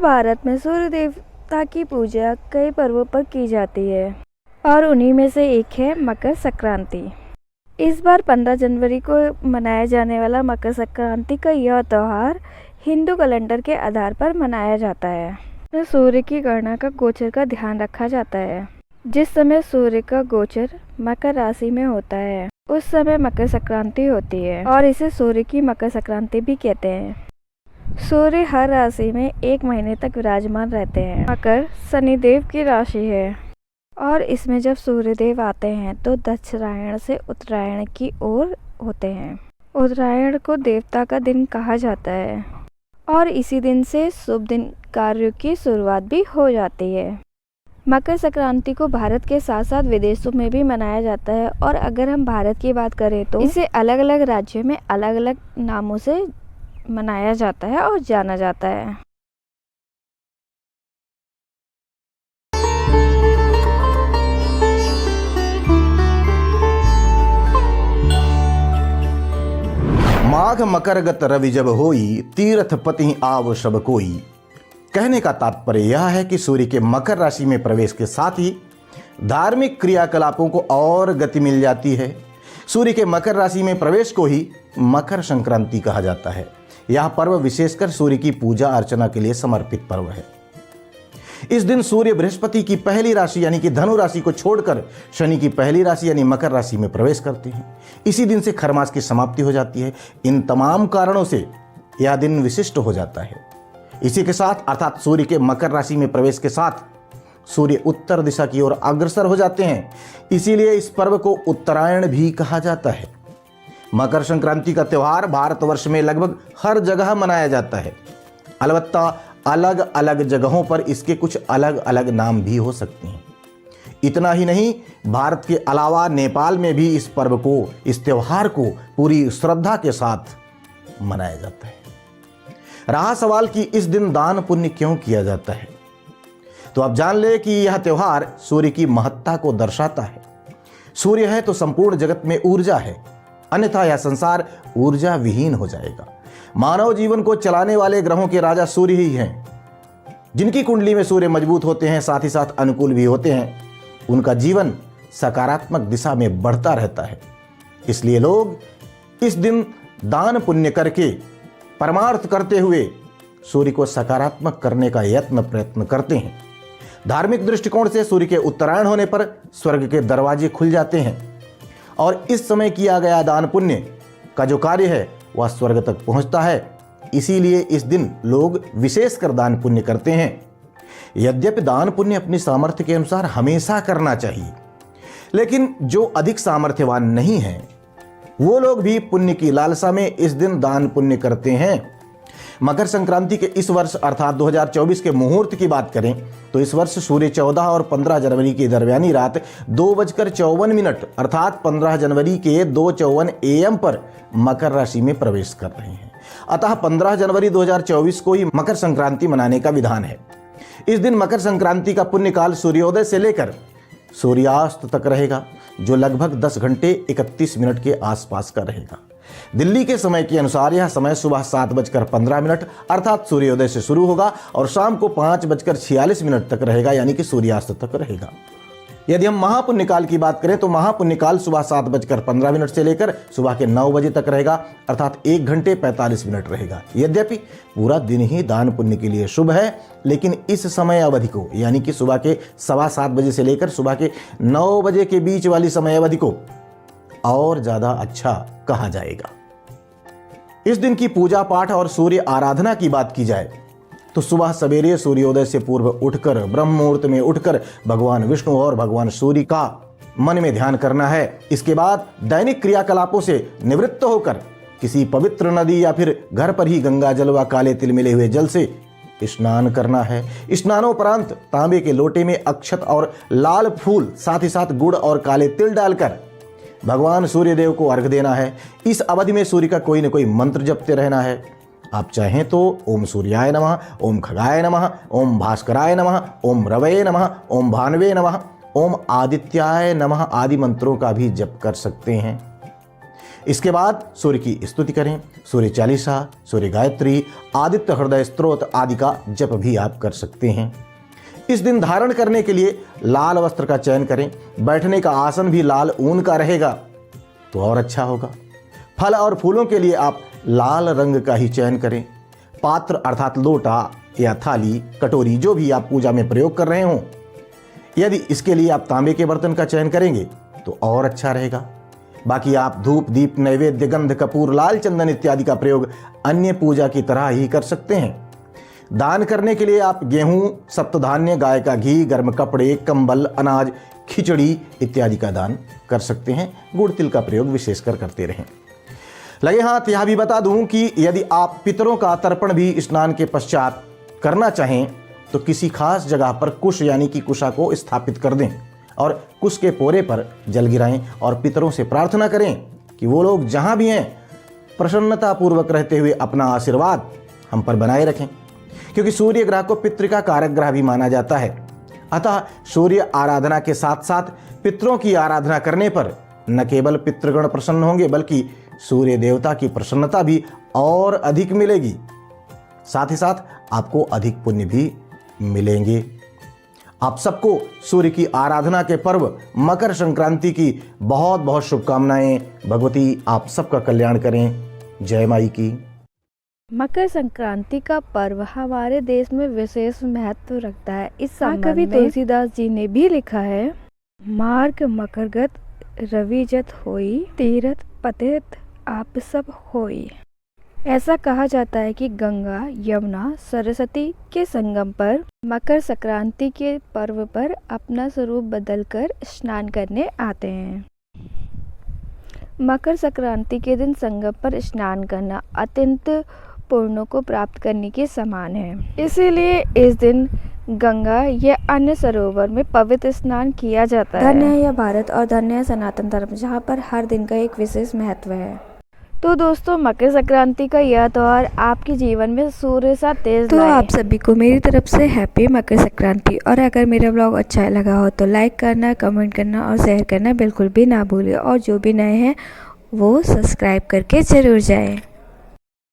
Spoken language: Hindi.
भारत में सूर्य देवता की पूजा कई पर्वों पर की जाती है और उन्हीं में से एक है मकर संक्रांति। इस बार 15 जनवरी को मनाया जाने वाला मकर संक्रांति का यह त्यौहार हिंदू कैलेंडर के आधार पर मनाया जाता है। तो सूर्य की गणना का गोचर का ध्यान रखा जाता है। जिस समय सूर्य का गोचर मकर राशि में होता है उस समय मकर संक्रांति होती है और इसे सूर्य की मकर संक्रांति भी कहते हैं। सूर्य हर राशि में 1 महीने तक विराजमान रहते हैं। मकर शनिदेव की राशि है और इसमें जब सूर्यदेव आते हैं तो दक्षिणायण से उत्तरायण की ओर होते हैं। उत्तरायण को देवता का दिन कहा जाता है और इसी दिन से शुभ दिन कार्यों की शुरुआत भी हो जाती है। मकर संक्रांति को भारत के साथ साथ विदेशों में भी मनाया जाता है और अगर हम भारत की बात करें तो इसे अलग अलग राज्यों में अलग अलग नामों से मनाया जाता है और जाना जाता है। माघ मकरगत रवि जब होई, तीर्थ पति आव सब कोई। कहने का तात्पर्य यह है कि सूर्य के मकर राशि में प्रवेश के साथ ही धार्मिक क्रियाकलापों को और गति मिल जाती है। सूर्य के मकर राशि में प्रवेश को ही मकर संक्रांति कहा जाता है। यह पर्व विशेषकर सूर्य की पूजा अर्चना के लिए समर्पित पर्व है। इस दिन सूर्य बृहस्पति की पहली राशि यानी कि धनु राशि को छोड़कर शनि की पहली राशि यानी मकर राशि में प्रवेश करते हैं। इसी दिन से खरमास की समाप्ति हो जाती है। इन तमाम कारणों से यह दिन विशिष्ट हो जाता है। इसी के साथ अर्थात सूर्य के मकर राशि में प्रवेश के साथ सूर्य उत्तर दिशा की ओर अग्रसर हो जाते हैं। इसीलिए इस पर्व को उत्तरायण भी कहा जाता है। मकर संक्रांति का त्यौहार भारतवर्ष में लगभग हर जगह मनाया जाता है। अलबत्ता अलग अलग जगहों पर इसके कुछ अलग अलग नाम भी हो सकते हैं। इतना ही नहीं, भारत के अलावा नेपाल में भी इस पर्व को, इस त्यौहार को पूरी श्रद्धा के साथ मनाया जाता है। रहा सवाल कि इस दिन दान पुण्य क्यों किया जाता है, तो आप जान ले कि यह त्यौहार सूर्य की महत्ता को दर्शाता है। सूर्य है तो संपूर्ण जगत में ऊर्जा है, अन्यथा यह संसार ऊर्जा विहीन हो जाएगा। मानव जीवन को चलाने वाले ग्रहों के राजा सूर्य ही हैं। जिनकी कुंडली में सूर्य मजबूत होते हैं, साथ ही साथ अनुकूल भी होते हैं, उनका जीवन सकारात्मक दिशा में बढ़ता रहता है। इसलिए लोग इस दिन दान पुण्य करके परमार्थ करते हुए सूर्य को सकारात्मक करने का प्रयत्न करते हैं। धार्मिक दृष्टिकोण से सूर्य के उत्तरायण होने पर स्वर्ग के दरवाजे खुल जाते हैं और इस समय किया गया दान पुण्य का जो कार्य है वह स्वर्ग तक पहुंचता है। इसीलिए इस दिन लोग विशेषकर दान पुण्य करते हैं। यद्यपि दान पुण्य अपनी सामर्थ्य के अनुसार हमेशा करना चाहिए, लेकिन जो अधिक सामर्थ्यवान नहीं है वो लोग भी पुण्य की लालसा में इस दिन दान पुण्य करते हैं। मकर संक्रांति के इस वर्ष अर्थात 2024 के मुहूर्त की बात करें तो इस वर्ष सूर्य 14 और 15 जनवरी की दरमियानी रात 2:54 अर्थात 15 जनवरी के 2:54 AM पर मकर राशि में प्रवेश कर रहे हैं। अतः 15 जनवरी 2024 को ही मकर संक्रांति मनाने का विधान है। इस दिन मकर संक्रांति का पुण्यकाल सूर्योदय से लेकर सूर्यास्त तक रहेगा, जो लगभग 10 घंटे 31 मिनट के आसपास का रहेगा। दिल्ली के समय के अनुसार यह समय सुबह 7:15 अर्थात सूर्योदय से शुरू होगा और शाम को 5:46 तक रहेगा, यानी कि सूर्यास्त तक रहेगा। यदि हम महापुण्यकाल की बात करें तो महापुण्यकाल सुबह 7:15 से लेकर सुबह के 9 बजे तक रहेगा, अर्थात 1 घंटे 45 मिनट रहेगा। यद्यपि पूरा दिन ही दान पुण्य के लिए शुभ है, लेकिन इस समय अवधि को यानी कि सुबह के 7:15 बजे से लेकर सुबह के 9 बजे के बीच वाली समय अवधि को और ज्यादा अच्छा कहा जाएगा। इस दिन की पूजा पाठ और सूर्य आराधना की बात की जाए तो सुबह सवेरे सूर्योदय से पूर्व उठकर ब्रह्म मुहूर्त में उठकर भगवान विष्णु और भगवान सूर्य का मन में ध्यान करना है। इसके बाद दैनिक क्रियाकलापों से निवृत्त होकर किसी पवित्र नदी या फिर घर पर ही गंगा जल व काले तिल मिले हुए जल से स्नान करना है। स्नानोपरांत तांबे के लोटे में अक्षत और लाल फूल साथ ही साथ गुड़ और काले तिल डालकर भगवान सूर्यदेव को अर्घ देना है। इस अवधि में सूर्य का कोई न कोई मंत्र जपते रहना है। आप चाहें तो ओम सूर्याय नमः, ओम खगाय नमः, ओम भास्कराय नमः, ओम रवये नमः, ओम भानवे नमः, ओम आदित्याय नमः आदि मंत्रों का भी जप कर सकते हैं। इसके बाद सूर्य की स्तुति करें। सूर्य चालीसा, सूर्य गायत्री, आदित्य हृदय स्तोत्र आदि का जप भी आप कर सकते हैं। इस दिन धारण करने के लिए लाल वस्त्र का चयन करें। बैठने का आसन भी लाल ऊन का रहेगा तो और अच्छा होगा। फल और फूलों के लिए आप लाल रंग का ही चयन करें। पात्र अर्थात लोटा या थाली, कटोरी जो भी आप पूजा में प्रयोग कर रहे हों, यदि इसके लिए आप तांबे के बर्तन का चयन करेंगे तो और अच्छा रहेगा। बाकी आप धूप, दीप, नैवेद्य, गंध, कपूर, लाल चंदन इत्यादि का प्रयोग अन्य पूजा की तरह ही कर सकते हैं। दान करने के लिए आप गेहूं, सप्तधान्य, गाय का घी, गर्म कपड़े, कंबल, अनाज, खिचड़ी इत्यादि का दान कर सकते हैं। गुड़ तिल का प्रयोग विशेषकर करते रहें। लगे हाथ यह भी बता दूं कि यदि आप पितरों का तर्पण भी स्नान के पश्चात करना चाहें तो किसी खास जगह पर कुश यानी कि कुशा को स्थापित कर दें और कुश के पोरे पर जल गिराएं और पितरों से प्रार्थना करें कि वो लोग जहां भी हैं प्रसन्नता पूर्वक रहते हुए अपना आशीर्वाद हम पर बनाए रखें, क्योंकि सूर्य ग्रह को पितृ का कारक ग्रह भी माना जाता है। अतः सूर्य आराधना के साथ साथ पितरों की आराधना करने पर न केवल पितृगण प्रसन्न होंगे बल्कि सूर्य देवता की प्रसन्नता भी और अधिक मिलेगी। साथ ही साथ आपको अधिक पुण्य भी मिलेंगे। आप सबको सूर्य की आराधना के पर्व मकर संक्रांति की बहुत बहुत शुभकामनाएं। भगवती आप सबका कल्याण करें। जय माई की। मकर संक्रांति का पर्व हमारे देश में विशेष महत्व रखता है। इस संबंध में कवि तुलसीदास जी ने भी लिखा है, मार्ग मकरगत रविजत होई, तीरथ पतित आप सब होई। ऐसा कहा जाता है कि गंगा, यमुना, सरस्वती के संगम पर मकर संक्रांति के पर्व पर अपना स्वरूप बदलकर स्नान करने आते हैं। मकर संक्रांति के दिन संगम पर स्नान करना अत्यंत पुण्यों को प्राप्त करने के समान है। इसीलिए इस दिन गंगा या अन्य सरोवर में पवित्र स्नान किया जाता है। धन्य है यह भारत और धन्य है सनातन धर्म, जहाँ पर हर दिन का एक विशेष महत्व है। तो दोस्तों, मकर संक्रांति का यह त्योहार आपके जीवन में सूर्य सा तेज लाए। तो आप सभी को मेरी तरफ से हैप्पी मकर संक्रांति। और अगर मेरा ब्लॉग अच्छा लगा हो तो लाइक करना, कमेंट करना और शेयर करना बिल्कुल भी ना भूलिए। और जो भी नए हैं वो सब्सक्राइब करके जरूर जाएं।